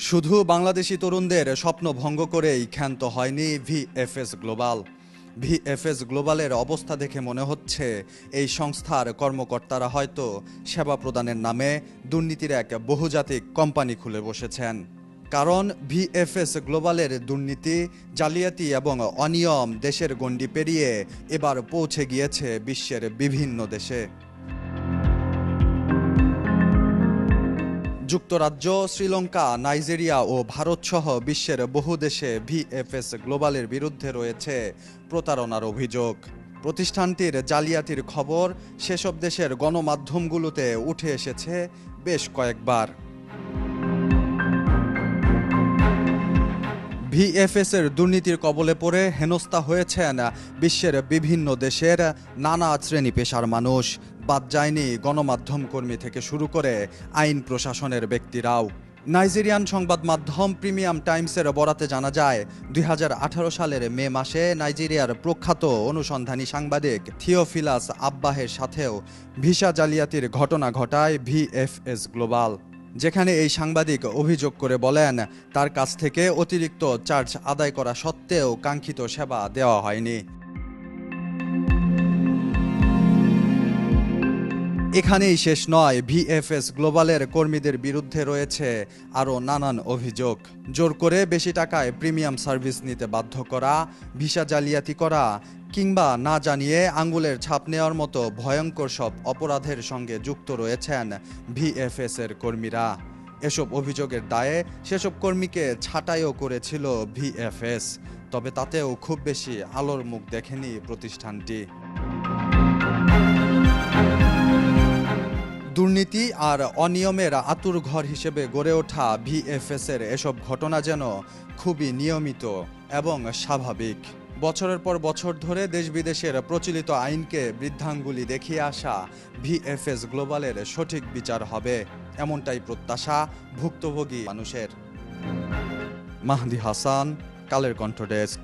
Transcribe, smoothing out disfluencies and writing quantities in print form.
শুধু বাংলাদেশি তরুণদের স্বপ্ন ভঙ্গ করেই ক্ষান্ত হয়নি ভিএফএস গ্লোবাল। ভিএফএস গ্লোবালের অবস্থা দেখে মনে হচ্ছে এই সংস্থার কর্মকর্তারা হয়তো সেবা প্রদানের নামে দুর্নীতির এক বহুজাতিক কোম্পানি খুলে বসেছেন। কারণ ভিএফএস গ্লোবালের দুর্নীতি, জালিয়াতি এবং অনিয়ম দেশের গণ্ডি পেরিয়ে এবার পৌঁছে গিয়েছে বিশ্বের বিভিন্ন দেশে। যুক্তরাজ্য, শ্রীলঙ্কা, নাইজেরিয়া ও ভারতসহ বিশ্বের বহু দেশে ভিএফএস গ্লোবালের বিরুদ্ধে রয়েছে প্রতারণার অভিযোগ। প্রতিষ্ঠানটির জালিয়াতির খবর সেসব দেশের গণমাধ্যমগুলোতে উঠে এসেছে বেশ কয়েকবার। ভিএফএসের দুর্নীতির কবলে পড়ে হেনস্থা হয়েছেন বিশ্বের বিভিন্ন দেশের নানা শ্রেণী পেশার মানুষ। বাদ যায়নি গণমাধ্যম কর্মী থেকে শুরু করে আইন প্রশাসনের ব্যক্তিরাও। নাইজেরিয়ান সংবাদ মাধ্যম প্রিমিয়াম টাইমসের বরাতে জানা যায়, 2018 সালের মে মাসে নাইজেরিয়ার প্রখ্যাত অনুসন্ধানী সাংবাদিক থিওফিলাস আব্বাহের সাথেও ভিসা জালিয়াতির ঘটনা ঘটায় ভিএফএস গ্লোবাল। যেখানে এই সাংবাদিক অভিযোগ করে বলেন, তার কাছ থেকে অতিরিক্ত চার্জ আদায় করা সত্ত্বেও কাঙ্ক্ষিত সেবা দেওয়া হয়নি। এখানেই শেষ নয়, ভিএফএস গ্লোবালের কর্মীদের বিরুদ্ধে রয়েছে আরও নানান অভিযোগ। জোর করে বেশি টাকায় প্রিমিয়াম সার্ভিস নিতে বাধ্য করা, ভিসা জালিয়াতি করা কিংবা না জানিয়ে আঙ্গুলের ছাপ নেওয়ার মতো ভয়ঙ্কর সব অপরাধের সঙ্গে যুক্ত রয়েছেন ভিএফএসের কর্মীরা। এসব অভিযোগের দায়ে সেসব কর্মীকে ছাঁটাইও করেছিল ভিএফএস। তবে তাতেও খুব বেশি আলোর মুখ দেখেনি প্রতিষ্ঠানটি। দুর্নীতি আর অনিয়মের আঁতুড়ঘর হিসেবে গড়ে ওঠা ভিএফএসের এসব ঘটনা যেন খুবই নিয়মিত এবং স্বাভাবিক। বছরের পর বছর ধরে দেশ বিদেশের প্রচলিত আইনকে বৃদ্ধাঙ্গুলি দেখিয়ে আসা ভিএফএস গ্লোবালের সঠিক বিচার হবে, এমনটাই প্রত্যাশা ভুক্তভোগী মানুষের। মাহদি হাসান, কালের কণ্ঠ ডেস্ক।